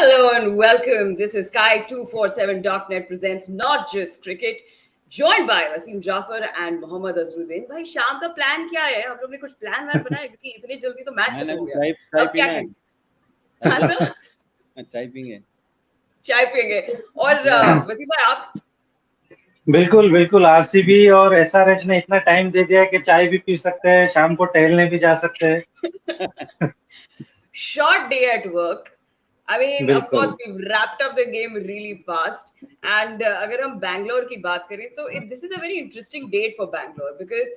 Hello and welcome. This is Sky247.net presents Not Just Cricket, joined by Wasim Jafar and Mohammad Azruddin. भाई शाम का plan क्या है? हम लोग ने कुछ प्लान वैन बनाया क्योंकि इतनी जल्दी तो मैच मैंने खत्म हो गया. चाय चाय अब क्या पीना है करें? हाँ सर, चाय पीएंगे चाय पियेंगे. और या वसीम भाई आप बिल्कुल बिल्कुल आरसीबी और एसआरएच ने इतना टाइम दे दिया है कि चाय भी पी सकते हैं, शाम को टहलने भी जा सकते हैं। short day at work. I mean, of course, बिल्कुल we've wrapped up the game really fast. And अगर हम Bangalore की बात करें, so this is a very interesting date for Bangalore because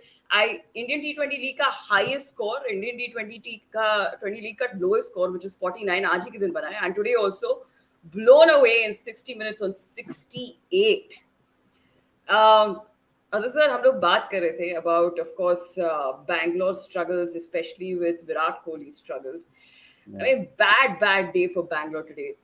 Indian T20 League का highest score, Indian T20 League का lowest score, which is 49, आज ही के दिन बना है, and today also blown away in 60 minutes on 68. Also, sir, हम लोग बात कर रहे थे about, of course, Bangalore struggles, especially with Virat Kohli struggles. I mean, bad day for Bangalore today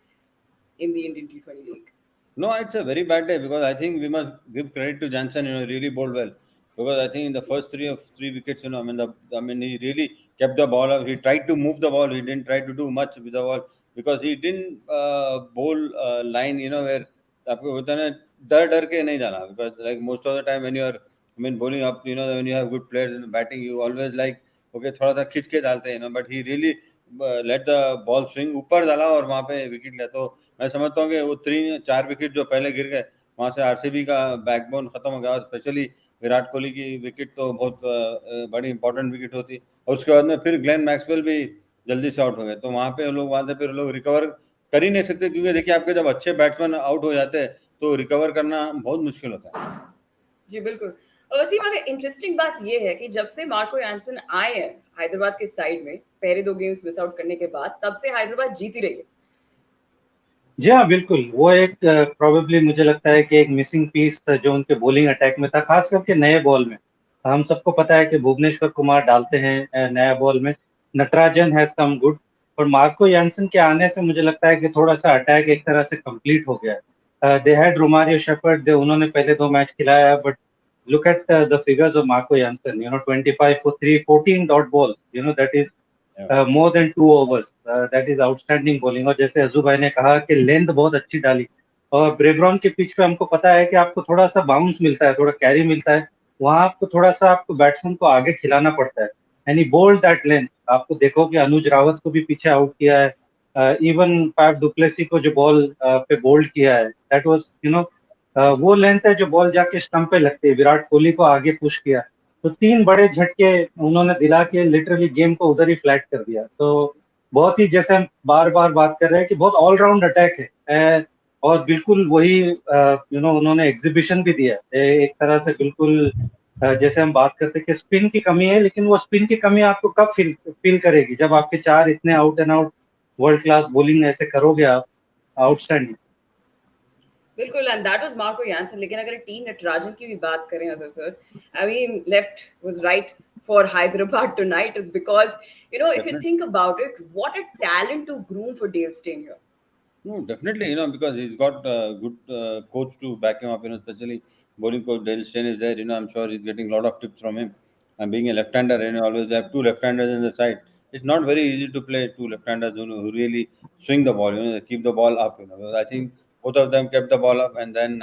in the Indian T20 League. no, it's a very bad day because I think we must give credit to Jansen. Really bowled well because I think in the first three wickets, he really kept the ball up. He tried to move the ball. He didn't try to do much with the ball because he didn't bowl line. Where आपको होता है ना डर डर के नहीं जाना because like most of the time when you are bowling up, when you have good players in batting, you always like okay थोड़ा सा खींच के डालते हैं but he really let the ball swing ऊपर डाला और वहाँ पे विकेट लिया. तो मैं समझता हूँ कि वो 4 विकेट जो पहले गिर गए वहां से आरसीबी का बैकबोन खत्म हो गया और स्पेशली विराट कोहली की विकेट तो बहुत बड़ी इंपॉर्टेंट विकेट होती. और उसके बाद में फिर ग्लेन मैक्सवेल भी जल्दी से आउट हो गए. तो वहां पे लोग वहां से फिर लोग रिकवर कर ही नहीं सकते क्योंकि देखिए आपके जब अच्छे बैट्समैन आउट हो जाते हैं तो रिकवर करना बहुत मुश्किल होता है. जी बिल्कुल. और वसीम अगर इंटरेस्टिंग बात ये है कि जब से मार्को यानसन आए हैं हैदराबाद के साइड में पहले 2 गेम्स मिस आउट करने के बाद तब से हैदराबाद जीती रही है. जी हाँ, बिल्कुल वो एक प्रोबेबली मुझे लगता है कि एक मिसिंग पीस जो उनके बॉलिंग अटैक में था, खास करके नए बॉल में. हम सबको पता है कि भुवनेश्वर कुमार डालते हैं नया बॉल में. नटराजन हैज कम गुड, और मार्को यानसन के आने से मुझे लगता है कि थोड़ा सा अटैक एक तरह से कंप्लीट हो गया है. दे हैड रोमारियो शेफर्ड, उन्होंने पहले 2 मैच खिलाया, but look at the figures of Marco Jansen, 25 for 3, 14 dot balls, that is more than 2 overs. That is outstanding bowling. और जैसे अजू भाई ने कहा कि लेंथ बहुत अच्छी डाली, और ब्रेबरॉन के पिच पे हमको पता है कि आपको थोड़ा सा बाउंस मिलता है, थोड़ा कैरी मिलता है, वहां आपको थोड़ा सा आपको बैट्समैन को आगे खिलाना पड़ता है. And he bowled that length. आपको देखो कि अनुज रावत को भी पीछे आउट किया है, इवन फैफ डुप्लेसी को जो बॉल पे बोल्ड किया है, दैट वाज वो लेंथ है जो बॉल जाके स्टंप पे लगती है. विराट कोहली को आगे पुश किया, तो 3 बड़े झटके उन्होंने दिला के लिटरली गेम को उधर ही फ्लैट कर दिया. तो बहुत ही, जैसे हम बार बार बात कर रहे हैं कि बहुत ऑलराउंड अटैक है. और बिल्कुल वही उन्होंने एग्जीबिशन भी दिया है एक तरह से. बिल्कुल जैसे हम बात करते हैं कि स्पिन की कमी है, लेकिन वो स्पिन की कमी आपको कब फील करेगी, जब आपके 4 इतने out and out world class bowling ऐसे करोगे आप. आउटस्टैंडिंग. बिल्कुल. And that was Marco Jansen. लेकिन अगर टीम नटराजन की भी बात करें Azhar sir, I mean left was right for Hyderabad tonight is because if you Definitely. think about it, what a talent to groom for Dale Steyn here. No, definitely, because he's got a good coach to back him up, especially bowling coach Dale Steyn is there, I'm sure he's getting a lot of tips from him. And being a left-hander, always they have 2 left-handers in the side. It's not very easy to play 2 left-handers who really swing the ball, they keep the ball up. I think both of them kept the ball up and then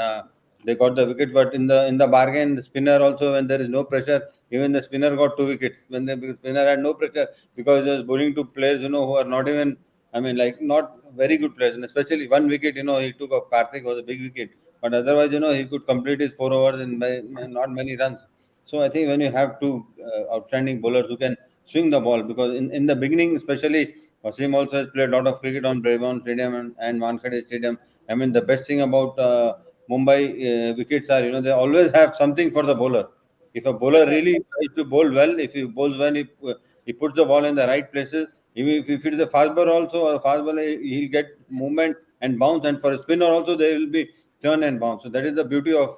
they got the wicket. But in the bargain, the spinner also, when there is no pressure, even the spinner got 2 wickets. When the spinner had no pressure because he was bowling to players, who are not even like not very good players, and especially 1 wicket, he took of Karthik was a big wicket, but otherwise, he could complete his 4 overs in not many runs. So I think when you have 2 outstanding bowlers who can swing the ball, because in the beginning, especially Wasim also has played a lot of cricket on Brabourne Stadium and Wankhede Stadium. The best thing about Mumbai wickets are, they always have something for the bowler. If a bowler really tries to bowl well, if he bowls well, he puts the ball in the right places. If it is a fast bowler also, or a fast bowler, he'll get movement and bounce. And for a spinner also, there will be turn and bounce. So that is the beauty of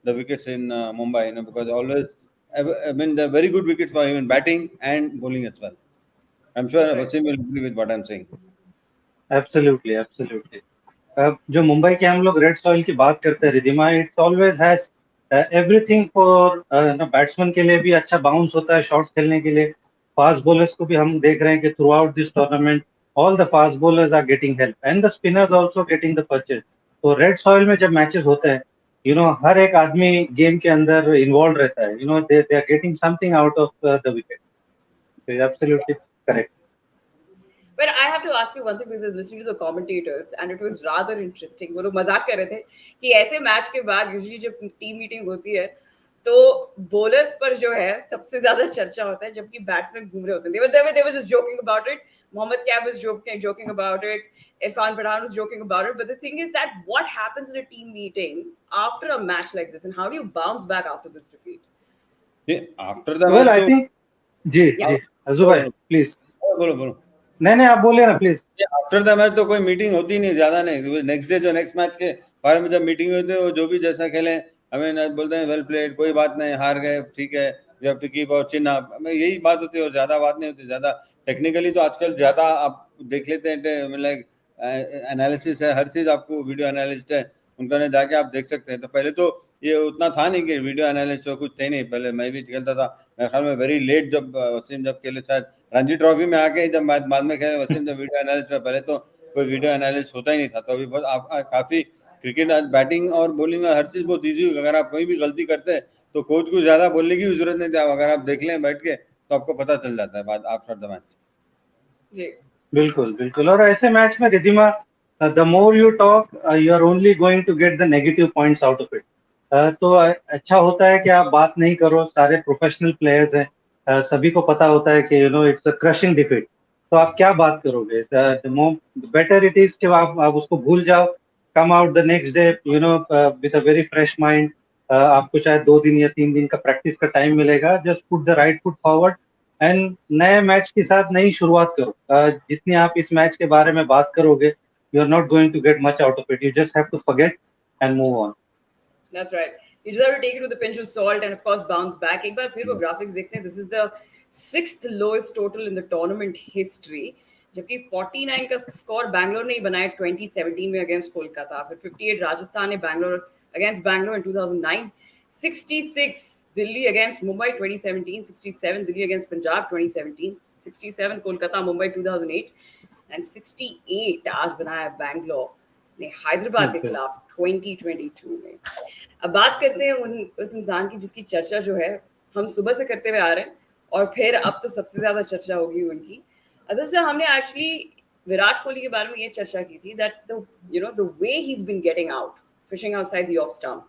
the wickets in Mumbai, because always, they're very good wickets for even batting and bowling as well. I'm sure That's right. Wasim will agree with what I'm saying. Absolutely absolutely. जो मुंबई के हम लोग red soil की बात करते हैं, Ridhima, it's always has everything for batsman के लिए भी अच्छा बाउंस होता है, शॉट खेलने के लिए. फास्ट बॉलर्स को भी हम देख रहे हैं कि through out this tournament all the fast bowlers are getting help and the spinners also getting the punches. तो रेड सॉइल में जब मैचेस होते हैं, हर एक आदमी गेम के अंदर इन्वॉल्व रहता है, they are getting something out of the wicket. Absolutely correct. But I have to ask you one thing because I was listening to the commentators and it was rather interesting. वो लोग मजाक कर रहे थे कि ऐसे मैच के बाद यूजुअली जब टीम मीटिंग होती है तो बॉलर्स पर जो है सबसे ज्यादा चर्चा होता है जबकि बैट्समैन घूम रहे होते हैं. They were just joking about it. Mohammad Kab was joking about it. Irfan Pathan was joking about it. But the thing is that what happens in a team meeting after a match like this and how do you bounce back after this defeat? After the well, match, I think जी जी अजू भाई please. बोलो. नहीं आप बोलिए ना please. After the match तो कोई meeting होती नहीं, ज्यादा नहीं. नेक्स्ट डे जो नेक्स्ट मैच के बारे में जब मीटिंग होती है, वो जो भी जैसा खेले हमें बोलते हैं वेल प्लेड, कोई बात नहीं, हार गए ठीक है, we have to keep our chin up. यही बात होती है और ज्यादा बात नहीं होती. ज्यादा टेक्निकली तो आजकल ज्यादा आप देख लेते हैं, लाइक एनालिसिस है, हर चीज आपको वीडियो एनालिस्ट है उनका ने जाके आप देख सकते हैं. तो पहले तो ये उतना था नहीं कि वीडियो एनालिस्ट कुछ थे नहीं. पहले मैं भी खेलता था, मेरे ख्याल में वेरी लेट जब वसीम जब खेले, शायद रणजी ट्रॉफी में आके जब मैच बाद में खेले वसीम जब वीडियो एनालिस्ट था. पहले तो कोई वीडियो एनालिस्ट होता ही नहीं था. तो अभी बहुत काफी क्रिकेट आज बैटिंग और बॉलिंग हर चीज बहुत ईजी. अगर आप कोई भी गलती करते हैं तो कोच को ज्यादा बोलने की भी जरूरत नहीं थी. अगर आप देख लें बैठ के तो आपको पता चल जाता है बाद आफ्टर द मैच. जी बिल्कुल बिल्कुल. और ऐसे मैच में Riddhima, the more you talk you are only going to get the negative points out of it. तो अच्छा होता है कि आप बात नहीं करो. सारे प्रोफेशनल प्लेयर्स हैं, सभी को पता होता है कि इट्स अ क्रशिंग डिफीट. तो आप क्या बात करोगे? द बेटर इट इज कि आप उसको भूल जाओ. Come out the next day with a very fresh mind. आपको शायद 2 दिन या 3 दिन का प्रैक्टिस का टाइम मिलेगा. Just put the right foot forward and नए मैच के साथ नई शुरुआत करो. जितनी आप इस मैच के बारे में बात करोगे, you are not going to get much out of it. You just have to forget and move on. That's right. You just have to take it with a pinch of salt and of course bounce back. एक बार फिर वो graphics देखते हैं. This is the 6th lowest total in the tournament history. जबकि 49 का score Bangalore ने ही बनाया 2017 में अगेंस्ट कोलकाता. फिर 58 राजस्थान ने against Bangalore in 2009. 66 Delhi against Mumbai 2017. 67 Delhi against Punjab 2017. 67 Kolkata Mumbai 2008 and 68 आज बनाया बैंगलोर ने हैदराबाद के खिलाफ 2022 में. अब बात करते हैं उस इंसान की जिसकी चर्चा जो है हम सुबह से करते हुए आ रहे हैं और फिर अब तो सबसे ज्यादा चर्चा होगी उनकी. अजहर साहब, हमने एक्चुअली विराट कोहली के बारे में ये चर्चा की थी that the way he is been getting out fishing outside the off stump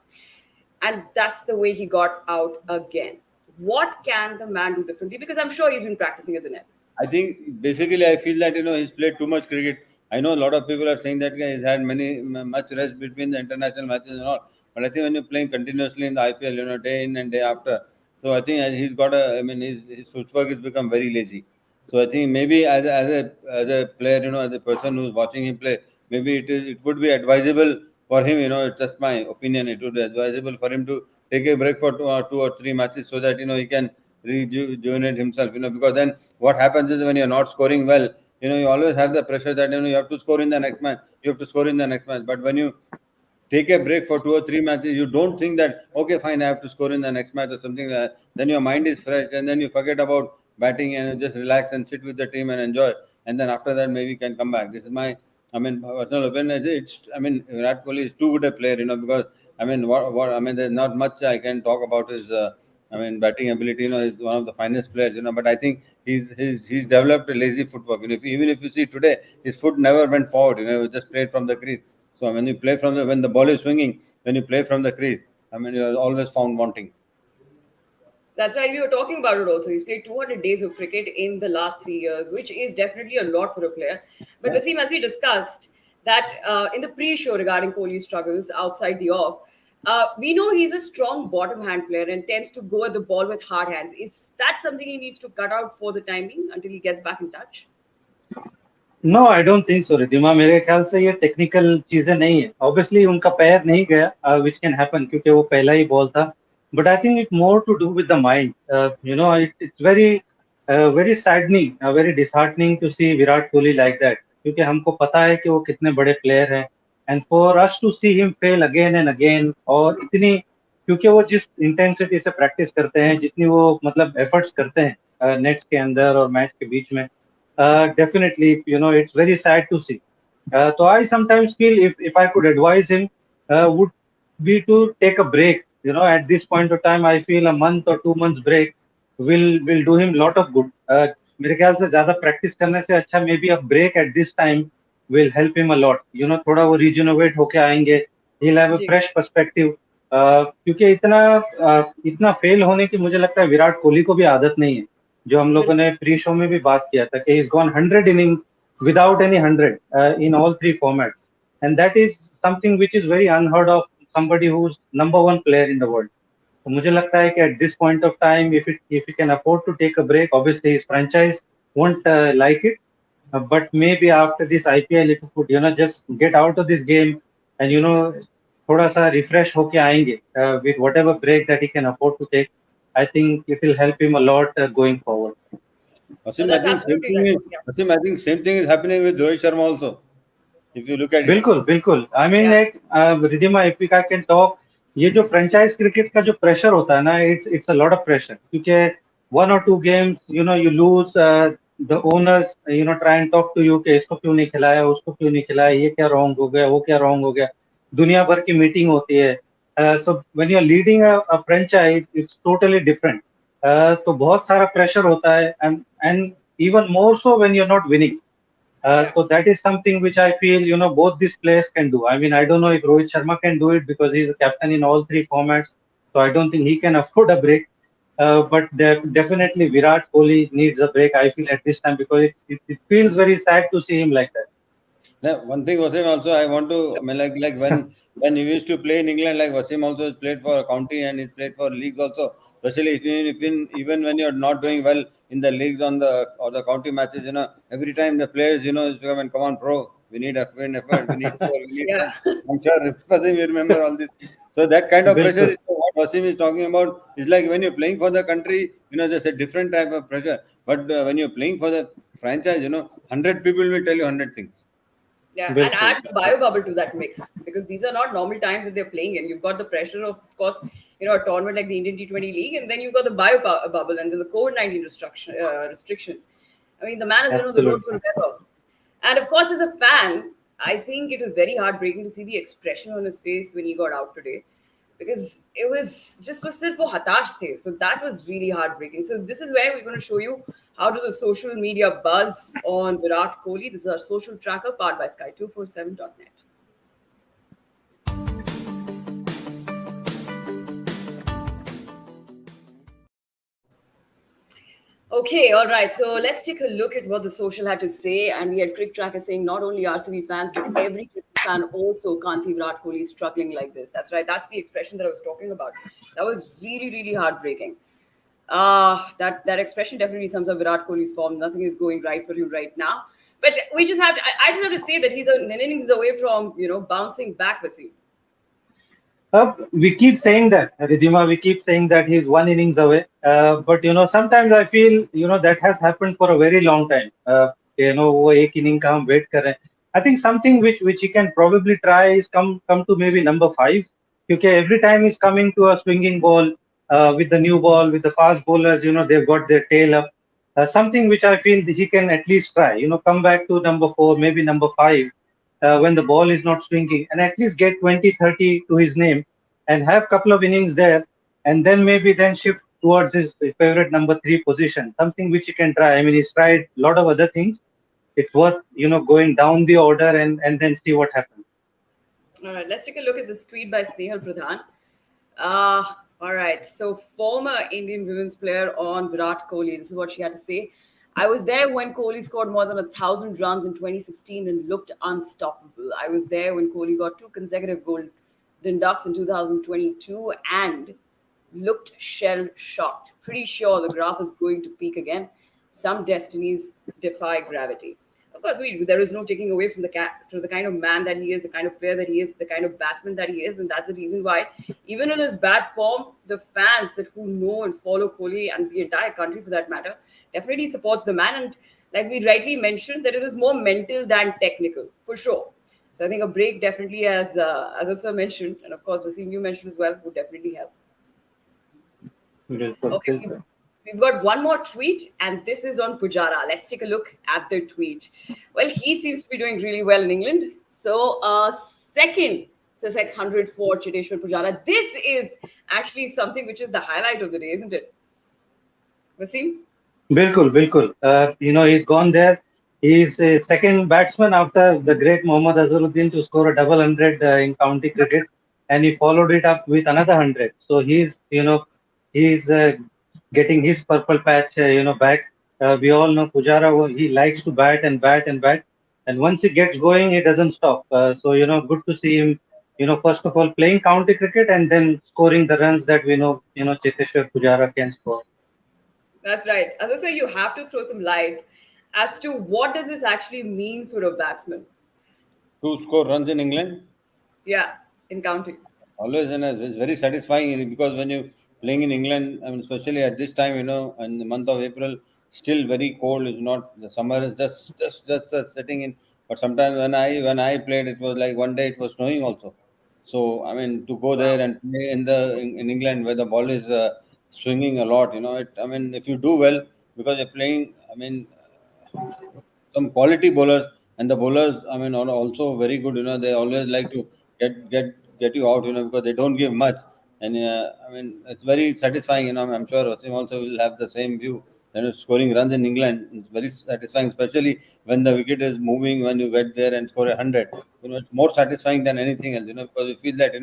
and that's the way he got out again. What can the man do differently? Because I'm sure he's been practicing at the nets. I think basically I feel that he's played too much cricket. I know a lot of people are saying that he's had much rest between the international matches and all. But I think when you're playing continuously in the IPL, day in and day after, so I think he's got his footwork has become very lazy. So I think maybe as a player, as a person who's watching him play, maybe it would be advisable for him. It's just my opinion. It would be advisable for him to take a break for 2 or 3 matches so that he can rejuvenate himself. Because then what happens is when you're not scoring well, you always have the pressure that you have to score in the next match. You have to score in the next match. But when you take a break for 2 or 3 matches, you don't think that okay, fine, I have to score in the next match or something like that. Then your mind is fresh, and then you forget about batting and you just relax and sit with the team and enjoy. And then after that, maybe you can come back. This is my, personal opinion. Virat Kohli is too good a player, because there's not much I can talk about his. Batting ability, is one of the finest players, But I think he's developed a lazy footwork. Even if you see today, his foot never went forward. He just played from the crease. So when you play when the ball is swinging, when you play from the crease, you're always found wanting. That's right. We were talking about it also. He's played 200 days of cricket in the last 3 years, which is definitely a lot for a player. But Yeah. Wasim, as we discussed that in the pre-show regarding Kohli's struggles outside the off, we know he's a strong bottom-hand player and tends to go at the ball with hard hands. Is that something he needs to cut out for the time being until he gets back in touch? No I don't think so Riddhima. मेरे ख्याल से ये technical चीजें नहीं है. Obviously उनका पैर नहीं गया, विच कैन हैपन क्योंकि वो पहला ही बॉल था. But I think it more to do with the mind. It's very very saddening, very disheartening to see Virat Kohli like that. क्योंकि हमको पता है कि वो कितने बड़े प्लेयर हैं and for us to see him fail again and again. और इतनी, क्योंकि वो जिस इंटेंसिटी से प्रैक्टिस करते हैं, जितनी वो मतलब एफर्ट्स करते हैं नेट्स के अंदर और मैच के बीच में, Definitely, it's very sad to see. So I sometimes feel if I could advise him, would be to take a break. At this point of time, I feel a month or 2 months break will do him lot of good. मेरे ख्याल से ज्यादा practice करने से अच्छा maybe a break at this time will help him a lot. थोड़ा वो रिजुनोवेट होके आएंगे. He'll have a ji fresh perspective. क्योंकि इतना फेल होने की मुझे लगता है विराट कोहली को भी आदत नहीं है. जो हम लोगों बिल्कुल ने प्री शो में भी बात किया था कि he's gone 100 innings without any 100 in all three formats, and that is something which is very unheard of, somebody who's number one player in the world. तो मुझे लगता है कि at this point of time, if he can afford to take a break, obviously his franchise won't like it, but maybe after this IPL, if he could just get out of this game and थोड़ा सा refresh होके आएंगे with whatever break that he can afford to take, I think it will help him a lot going forward. no, Wasim, I that's think same absolutely thing right. is Yeah Wasim, I think same thing is happening with Rohit Sharma also. If you look at it, बिल्कुल बिल्कुल. आई mean yeah एक Riddhima, if we can talk, ये जो franchise cricket का जो pressure होता है ना, it's a lot of pressure, क्योंकि 1 or 2 games you lose, the owners try and talk to you कि इसको क्यों नहीं खिलाया, उसको क्यों नहीं खिलाया, ये क्या रॉन्ग हो गया, वो क्या रॉन्ग हो गया. दुनिया भर की मीटिंग होती है. So when you are leading a franchise, it's totally different. तो बहुत सारा प्रेशर होता है, and even more so when you are not winning. yeah So that is something which I feel, both these players can do. I mean, I don't know if Rohit Sharma can do it because he's a captain in all three formats. So I don't think he can afford a break. But definitely Virat Kohli needs a break, I feel, at this time, because it feels very sad to see him like that. now, one thing Wasim also I want to I mean, like when he used to play in England, like Wasim also played for county and he played for leagues also. Especially even when you're not doing well in the leagues on the or the county matches, every time the players, used to come on, bro, we need effort, we need score, we need yeah run. I'm sure Wasim you remember all this. So that kind of pressure Bilkul. is what Wasim is talking about. Is like when you're playing for the country, there's a different type of pressure. But when you're playing for the franchise, 100 people will tell you 100 things. Yeah, and Bilkul. add the bio bubble to that mix because these are not normal times that they're playing in. You've got the pressure of course, a tournament like the Indian T20 League, and then you've got the bubble and then the COVID-19 restrictions. I mean, the man has been on the road Absolutely. forever. And of course, as a fan, I think it was very heartbreaking to see the expression on his face when he got out today because it was just was sirf wo hatash the. So that was really heartbreaking. So this is where we're going to show you how does the social media buzz on Virat Kohli. This is our social tracker powered by Sky247.net. Okay, all right. So let's take a look at what the social had to say. And we had Crick Tracker saying not only RCB fans, but every cricket fan also can't see Virat Kohli struggling like this. That's right. That's the expression that I was talking about. That was really, really heartbreaking. That expression definitely sums up Virat Kohli's form. Nothing is going right for him right now. But we just have to, I just have to say that he's an innings away from, bouncing back, Vaseem. We keep saying that, Ridhima, we keep saying that he's 1 innings away. But sometimes I feel, that has happened for a very long time. वो एक inning का हम wait कर रहे हैं. I think something which he can probably try is come to maybe number 5. Because every time he's coming to a swinging ball, with the new ball, with the fast bowlers, they've got their tail up. Something which I feel that he can at least try. Come back to number 4, maybe number 5, when the ball is not swinging, and at least get 20-30 to his name and have couple of innings there, and then maybe then shift towards his favorite number 3 position, something which he can try. I mean, he's tried a lot of other things. It's worth going down the order and then see what happens. All right, let's take a look at this tweet by Snehal Pradhan. All right, so former Indian women's player on Virat Kohli. This is what she had to say. I was there when Kohli scored more than 1,000 runs in 2016 and looked unstoppable. I was there when Kohli got 2 consecutive golden ducks in 2022 and looked shell shocked. Pretty sure the graph is going to peak again. Some destinies defy gravity. Of course, there is no taking away from the kind of man that he is, the kind of player that he is, the kind of batsman that he is, and that's the reason why, even in his bad form, the fans that who know and follow Kohli and the entire country, for that matter, definitely supports the man. And like we rightly mentioned, that it is more mental than technical, for sure. So I think a break definitely, as also mentioned, and of course Wasim you mentioned as well, would definitely help. बिल्कुल Okay, बिल्कुल. We've got one more tweet, and this is on Pujara. Let's take a look at the tweet. Well, he seems to be doing really well in England. So, second Sussex 100 for Chiteshwar Pujara. This is actually something which is the highlight of the day, isn't it? Wasim? बिल्कुल बिल्कुल he's gone there. He's a second batsman after the great Mohammad Azharuddin to score a double hundred in county cricket, and he followed it up with another hundred. So he's getting his purple patch back. We all know Pujara, he likes to bat and bat and bat, and once he gets going, he doesn't stop. So good to see him. First of all, playing county cricket and then scoring the runs that we know Cheteshwar Pujara can score. That's right. As I say, you have to throw some light as to what does this actually mean for a batsman. To score runs in England, Yeah, in county. always, and it's very satisfying because when you playing in England, I mean, especially at this time, in the month of April, still very cold. It's not the summer is just setting in. But sometimes when I played, it was like one day it was snowing also. So I mean, to go there Wow. and play in England where the ball is swinging a lot, it. I mean, if you do well because you're playing, I mean, some quality bowlers, and the bowlers, I mean, are also very good. They always like to get you out. Because they don't give much, and I mean, it's very satisfying. I'm sure Wasim also will have the same view. Scoring runs in England, it's very satisfying, especially when the wicket is moving. When you get there and score 100, it's more satisfying than anything else. Because you feel that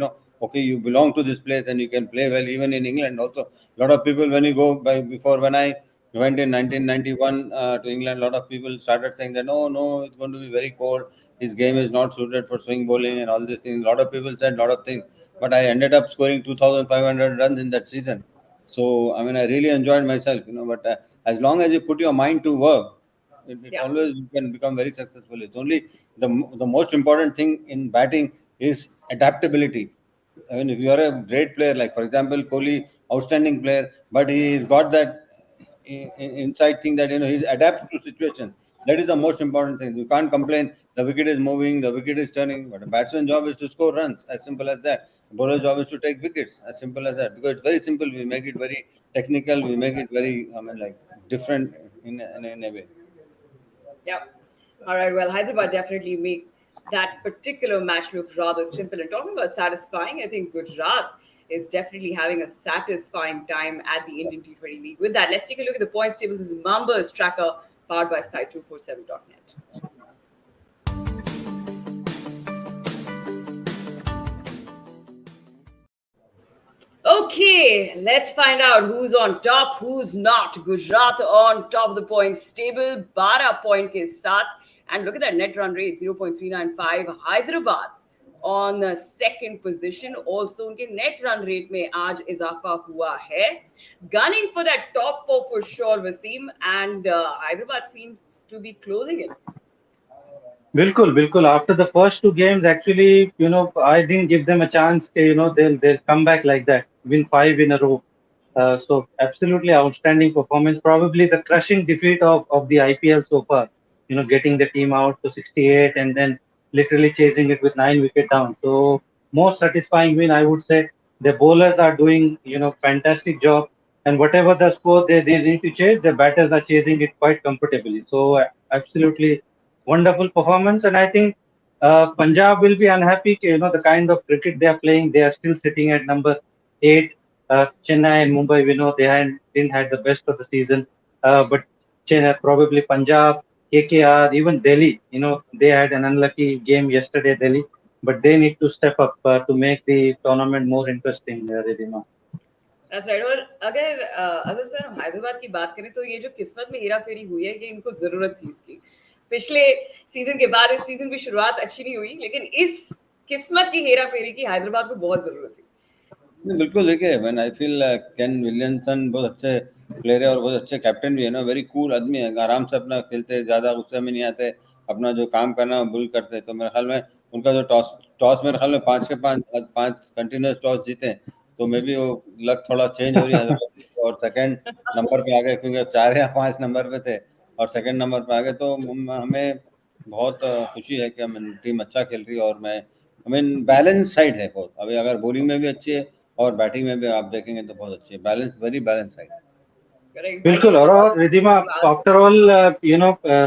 okay, you belong to this place and you can play well even in England. Also, a lot of people when you go by before when I went in 1991 to England. A lot of people started saying that no, it's going to be very cold. His game is not suited for swing bowling and all these things. A lot of people said a lot of things, but I ended up scoring 2,500 runs in that season. So I mean, I really enjoyed myself. But as long as you put your mind to work, it Yeah. always you can become very successful. It's only the most important thing in batting is adaptability. I mean, if you are a great player, like for example, Kohli, outstanding player, but he's got that inside thing that he adapts to situation. That is the most important thing. You can't complain. The wicket is moving, the wicket is turning, but a batsman's job is to score runs. As simple as that. Bowler's job is to take wickets. As simple as that. Because it's very simple. We make it very technical. We make it very, I mean, like different in a way. Yeah. All right. Well, Hyderabad definitely make that particular match look rather simple. And talking about satisfying, I think Gujarat is definitely having a satisfying time at the Indian T20 League. With that, let's take a look at the points table. This is Mambas tracker powered by Sky247.net. Okay, let's find out who's on top, who's not. Gujarat on top of the points table, 12 point ke saath. And look at that net run rate, 0.395. Hyderabad on the second position. Also, उनके net run rate में आज इजाफा हुआ है. Gunning for that top four for sure, Wasim. And Hyderabad seems to be closing it. बिल्कुल बिल्कुल after the first to games actually I didn't give them a chance के they'll come back like that, win 5 in a row. So absolutely outstanding performance, probably the crushing defeat of the IPL so far, getting the team out to 68 and then literally chasing it with 9 wicket down. So most satisfying win, I would say. The bowlers are doing fantastic job, and whatever the score they need to chase, the batters are chasing it quite comfortably. So absolutely wonderful performance. And I think Punjab will be unhappy. The kind of cricket they are playing, they are still sitting at number 8. Chennai and Mumbai, we know didn't had the best of the season, but Chennai, probably Punjab, KKR, even Delhi, they had an unlucky game yesterday, Delhi, but they need to step up to make the tournament more interesting, Ridhima. That's right. और अगर Azhar sir हम हैदराबाद की बात करें तो ये जो किस्मत में हेरा फेरी हुई है कि इनको जरूरत थी इसकी. पिछले सीजन के बाद इस सीजन की शुरुआत अच्छी नहीं हुई, लेकिन इस किस्मत की हेरा फेरी की हैदराबाद को बहुत जरूरत थी. नहीं, बिल्कुल देखिए man I feel Kane Williamson बहुत अच्छे प्लेयर है और बहुत अच्छे कैप्टन भी है ना. वेरी कूल आदमी है. आराम से अपना खेलते, ज़्यादा गुस्से में नहीं आते. अपना जो काम करना है बुल करते. तो मेरे ख्याल में उनका जो टॉस टॉस मेरे ख्याल में 5 के 5 5 कंटिन्यूस टॉस जीते हैं. तो मे बी वो लक थोड़ा चेंज हो रही है हैदराबाद की. और सेकंड नंबर पे आ गए क्योंकि 4 या 5 नंबर पे थे और सेकंड नंबर पे आ गए. तो हमें बहुत खुशी है कि हम टीम अच्छा खेल रही है. और मैं आई मीन बैलेंस साइड है बहुत. अभी अगर बॉलिंग में भी अच्छी है और बैटिंग में भी आप देखेंगे तो बहुत अच्छी है. Balance, very balance side. Correct भाई, बिल्कुल। बहुत और Ridhima, class. After all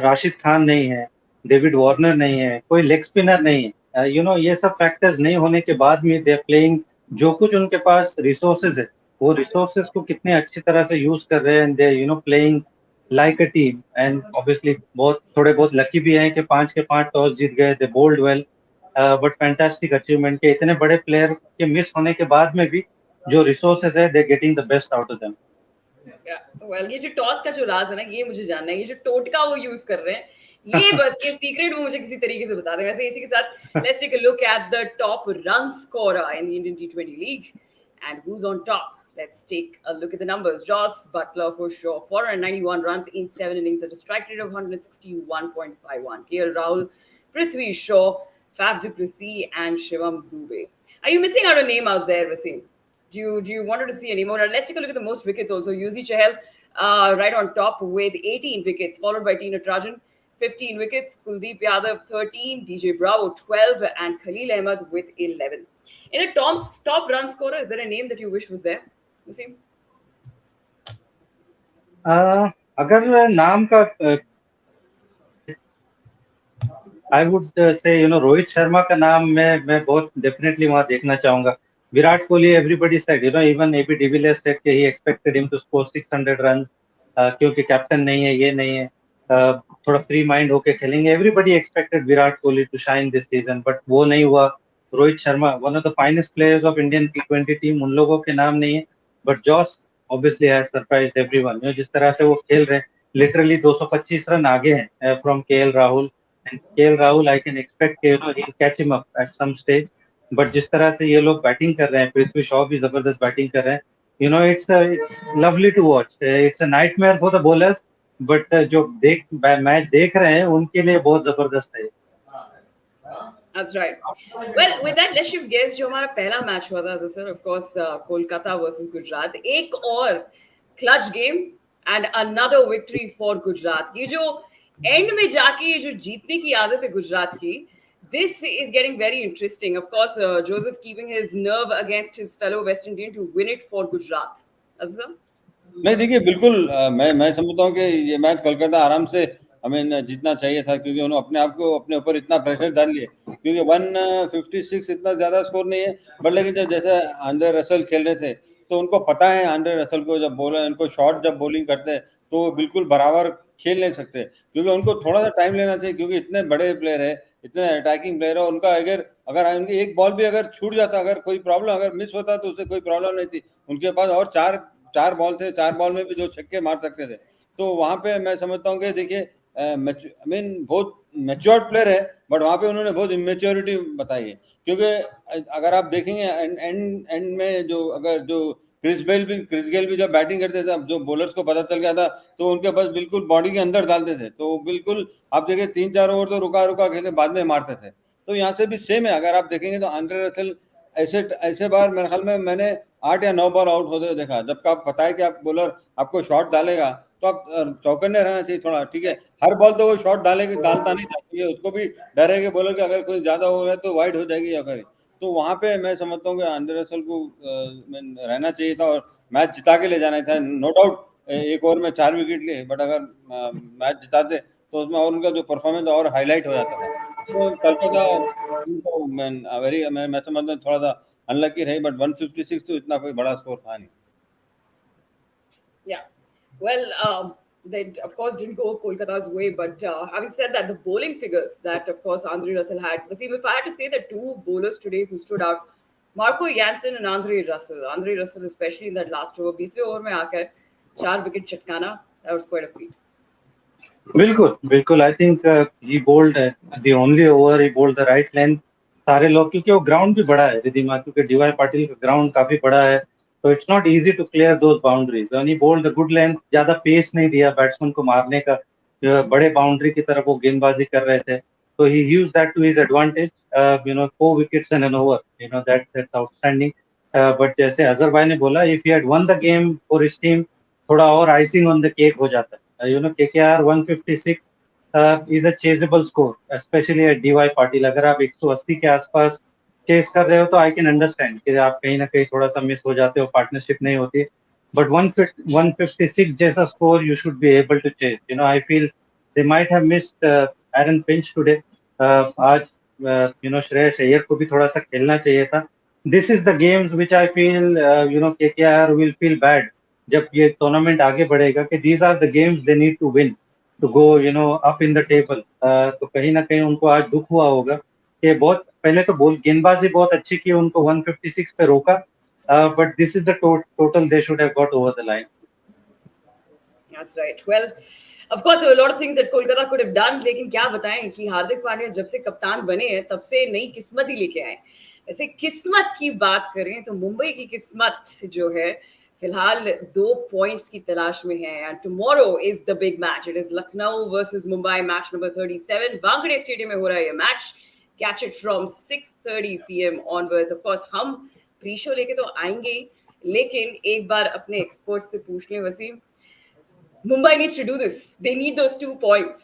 Rashid Khan नहीं है, डेविड वार्नर नहीं है, कोई लेग स्पिनर नहीं है, ये सब फैक्टर्स नहीं होने के बाद में दे प्लेइंग, जो कुछ उनके पास रिसोर्सेज है, वो रिसोर्सेज को कितने अच्छी तरह से यूज कर रहे हैं, and they playing like a team. And obviously बहुत थोड़े बहुत लकी भी हैं कि 5 के 5 टॉस जीत गए, they bowled well. But fantastic achievement के इतने बड़े प्लेयर के मिस होने के बाद में भी जो रिसोर्सेज है, they getting the best out of them. Well, ये जो टॉस का जो राज है ना, ये मुझे जानना है, ये जो टोटका वो यूज कर रहे हैं, ये बस ये सीक्रेट वो मुझे किसी तरीके से बता दें। वैसे इसी के साथ let's take a look at the top run scorer in the Indian टी20 league and who's on top. Let's take a look at the numbers. Joss Butler for sure, 491 runs in 7 innings at a strike rate of 161.51. KL Rahul, Prithvi Shaw, Faf du Plessis, and Shivam Dubey. Are you missing out a name out there, Vasim? Do you wanted to see any more? Let's take a look at the most wickets also. Yuzi Chahal right on top with 18 wickets, followed by Tina Trajan, 15 wickets, Kuldeep Yadav 13, DJ Bravo 12, and Khalil Ahmed with 11. In the top run scorer, is there a name that you wish was there? Wasim? अगर नाम का I would say Rohit Sharma का नाम मैं बहुत definitely वहां देखना चाहूंगा। Virat Kohli, everybody said, even AB de Villiers said कि he expected him to score 600 run, क्योंकि कैप्टन नहीं है, ये नहीं है, थोड़ा फ्री माइंड होके खेलेंगे। Everybody expected Virat Kohli to shine this season, but वो नहीं हुआ। Rohit Sharma, one of the finest players of Indian T20 team, उन लोगों के नाम नहीं है। But Jos obviously has surprised everyone, जिस तरह से वो खेल रहे हैं, लिटरली 225 रन आगे हैं from KL Rahul. And KL Rahul, I can expect कि he'll catch him up at some stage। But जिस तरह से ये लोग बैटिंग कर रहे हैं, पृथ्वी शॉ भी जबरदस्त बैटिंग कर रहे हैं, it's lovely to watch. It's a nightmare for the bowlers, but जो मैच देख रहे हैं उनके लिए बहुत जबरदस्त है। That's right. Well, with that, let's shift gears. जो हमारा पहला मैच हुआ था, sir, of course, Kolkata versus Gujarat, एक और clutch game and another victory for Gujarat. ये जो एंड में जाके ये जो जीतने की आदत है गुजरात की, this is getting very interesting. Of course, Joseph keeping his nerve against his fellow West Indian to win it for Gujarat. Azhar? नहीं देखिए, बिल्कुल मैं समझता हूँ कि ये मैच कोलकाता आराम से हमें जीतना चाहिए था, क्योंकि उन्होंने अपने आप को अपने ऊपर इतना प्रेशर डाल लिए, क्योंकि 156 इतना ज़्यादा स्कोर नहीं है। बट लेकिन जब जैसे आंद्रे रसल खेल रहे थे, तो उनको पता है आंद्रे रसल को, जब बॉलर इनको शॉट जब बॉलिंग करते हैं तो वो बिल्कुल बराबर खेल नहीं सकते, क्योंकि उनको थोड़ा सा टाइम लेना चाहिए, क्योंकि इतने बड़े प्लेयर है, इतने अटैकिंग प्लेयर है। उनका अगर अगर उनकी एक बॉल भी अगर छूट जाता, अगर कोई प्रॉब्लम अगर मिस होता, तो उससे कोई प्रॉब्लम नहीं थी। उनके पास और चार चार बॉल थे, 4 बॉल में भी 2 छक्के मार सकते थे। तो वहां पे मैं समझता हूँ कि देखिए, आई मीन बहुत मेच्योर्ड प्लेयर है, बट वहां पे उन्होंने बहुत इमेच्योरिटी बताई है, क्योंकि अगर आप देखेंगे एंड में जो क्रिस गेल भी जब बैटिंग करते थे, जो बॉलर्स को पता चल गया था, तो उनके बस बिल्कुल बॉडी के अंदर डालते थे, तो बिल्कुल आप देखिए 3-4 ओवर तो रुका रुका खेले, बाद में मारते थे। तो यहाँ से भी सेम है, अगर आप देखेंगे तो आंद्रे रसल ऐसे ऐसे बार मेरे ख्याल में मैंने 8 या 9 बॉल आउट होते हुए देखा। जब आप पता है कि आप बॉलर आपको शॉट डालेगा, तो आप चौकन्ने रहना चाहिए थोड़ा, ठीक है। हर बॉल तो वो शॉट डालता नहीं था, क्योंकि उसको भी डर है कि बॉलर के अगर कोई ज्यादा हो रहा है तो वाइड हो जाएगी या करे। तो वहां पे मैं समझता हूँ कि आंद्रे रसल को रहना चाहिए था और मैच जिता के ले जाना था। नो डाउट एक ओवर में 4 विकेट लिए, बट अगर मैच जिताते तो उसमें और उनका जो परफॉर्मेंस और हाईलाइट हो जाता था। तो कलकत्ता मैं समझता हूँ थोड़ा सा अनलकी रही, बट 156 तो इतना कोई बड़ा स्कोर था नहीं। Yeah. Well, they of course didn't go Kolkata's way, but having said that, the bowling figures that of course Andre Russell had. Wasim, if I had to say the two bowlers today who stood out, Marco Jansen and Andre Russell. Andre Russell, especially in that last over, 20वें over में आकर 4 wicket चटकाना, that was quite a feat. बिल्कुल बिल्कुल। I think he bowled the only over, he bowled the right length. सारे लोग, क्योंकि वो ग्राउंड भी बड़ा है रिधिमा, क्योंकि डीवाई पाटिल का ग्राउंड काफी बड़ा है, तो it's not easy to clear those boundaries. He bowled the good length, ज्यादा पेस नहीं दिया बैट्समैन को मारने का। बड़े बाउंड्री की तरफ वो गेंदबाजी कर रहे थे, तो he use that to his advantage. 4 wickets in an over, that's outstanding. But जैसे अजहर भाई ने बोला, if he had won the game for his team, थोड़ा और आइसिंग ऑन द केक हो जाता है। KKR 156 is a chaseable score, especially at DY Patil. अगर आप 180 के आसपास चेस कर रहे हो, तो आई कैन अंडरस्टैंड कि आप कहीं ना कहीं थोड़ा सा मिस हो जाते हो, पार्टनरशिप नहीं होती। but 156 जैसा score you should be able to chase. I feel they might have missed Aaron Finch today. आज श्रेयस अय्यर को भी थोड़ा सा खेलना चाहिए था. This is the games which I feel KKR will feel bad जब ये टूर्नामेंट आगे बढ़ेगा कि these are the games they need to win to go up in the table. तो कहीं ना कहीं उनको आज दुख हुआ होगा कि बहुत पहले तो गेंदबाजी बहुत अच्छी की, उनको 156 पे रोका, but this is the total they should have got over the line. That's right. Well, of course, there were a lot of things that Kolkata could have done, लेकिन क्या बताएं कि हार्दिक पांड्या जब से कप्तान बने हैं तब से नई किस्मत ही लेके आए. ऐसे किस्मत की बात करें तो मुंबई की किस्मत जो है फिलहाल 2 पॉइंट्स की तलाश में है. And tomorrow is the big match. It is Lucknow versus Mumbai, match number 37. Wankhede stadium में हो रहा है ये match. Catch it from 6:30 PM onwards. Of course हम प्री शो लेके तो आएंगे, लेकिन एक बार अपने एक्सपर्ट से पूछ लें Wasim. Mumbai needs to do this. They need those 2 points.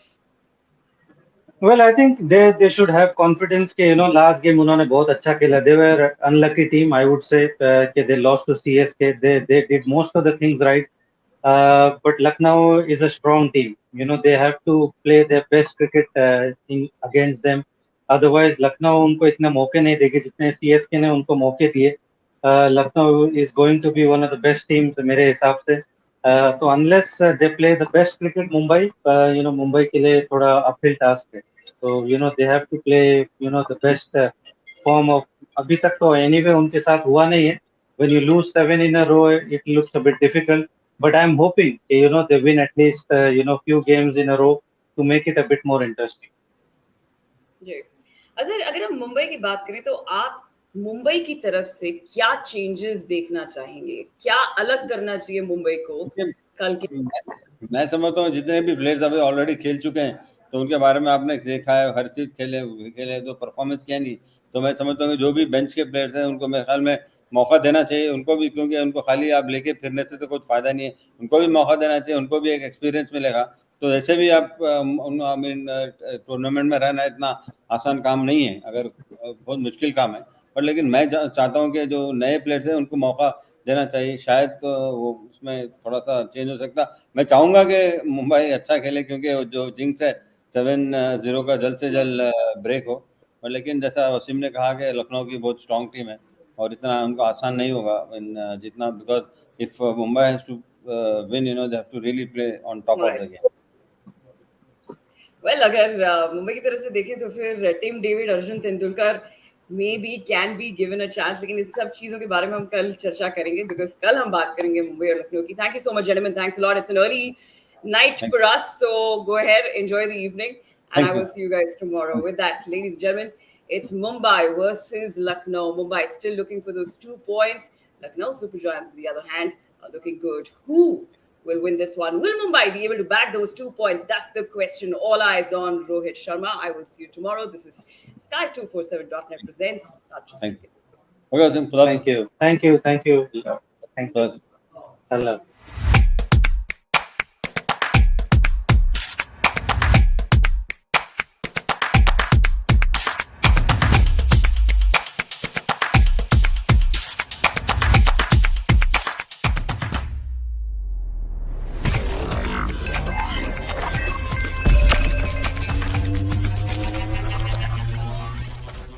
Well, I think they should have confidence कि last game उन्होंने बहुत अच्छा खेला. They were unlucky team, I would say, कि they lost to CSK. They did most of the things right, but Lucknow is a strong team. They have to play their best cricket against them. Otherwise, Lucknow उनको इतने मौके नहीं देगी जितने CSK ने उनको मौके दिए. Lucknow is going to be one of the best teams मेरे हिसाब से. तो unless they play the best cricket, Mumbai, Mumbai के लिए थोड़ा uphill task है. So they have to play the best form of. अभी तक तो anyway उनके साथ हुआ नहीं है. When you lose 7 in a row, it looks a bit difficult. But I'm hoping they win at least few games in a row to make it a bit more interesting. जी. अजहर, अगर हम मुंबई की बात करें तो आप मुंबई की तरफ से क्या चेंजेस देखना चाहेंगे? क्या अलग करना चाहिए मुंबई को कल के? मैं समझता हूँ जितने भी प्लेयर्स अभी ऑलरेडी खेल चुके हैं तो उनके बारे में आपने देखा है, हर चीज खेले तो परफॉर्मेंस किया नहीं. तो मैं समझता हूँ कि जो भी बेंच के प्लेयर्स हैं उनको मेरे ख्याल में मौका देना चाहिए उनको भी, क्योंकि उनको खाली आप लेके फिरने से तो कुछ फायदा नहीं है. उनको भी मौका देना चाहिए, उनको भी एक एक्सपीरियंस मिलेगा. तो ऐसे भी आप टूर्नामेंट में रहना इतना आसान काम नहीं है, अगर बहुत मुश्किल काम है. पर लेकिन मैं चाहता हूँ कि जो नए प्लेयर्स हैं उनको मौका देना चाहिए. शायद तो वो उसमें थोड़ा सा चेंज हो सकता. मैं चाहूंगा कि मुंबई अच्छा खेले, क्योंकि जो जिंक्स है 7-0 का जल्द से जल्द ब्रेक हो. और लेकिन जैसा वसीम ने कहा कि लखनऊ की बहुत स्ट्रांग टीम है और इतना उनको आसान नहीं होगा जितना, because if Mumbai has to win they have to really play on top of the game. Well, अगर मुंबई की तरफ से देखें तो फिर Tim David, Arjun Tendulkar maybe can be given a chance, लेकिन इस सब चीजों के बारे में हम कल चर्चा करेंगे, बिकॉज कल हम बात करेंगे मुंबई और लखनऊ की. Thank you so much gentlemen, thanks a lot. It's an early night for us, so go ahead, enjoy the evening, and I will see you guys tomorrow. With that, ladies and gentlemen, it's Mumbai versus Lucknow. Mumbai still looking for those 2 points. Lucknow Super Giants, on the other hand, are looking good. Who will win this one? Will Mumbai be able to bag those 2 points? That's the question. All eyes on Rohit Sharma. I will see you tomorrow. This is Sky247.net presents Not Just Thank Cricket. you. Okay, Wasim, Thank you.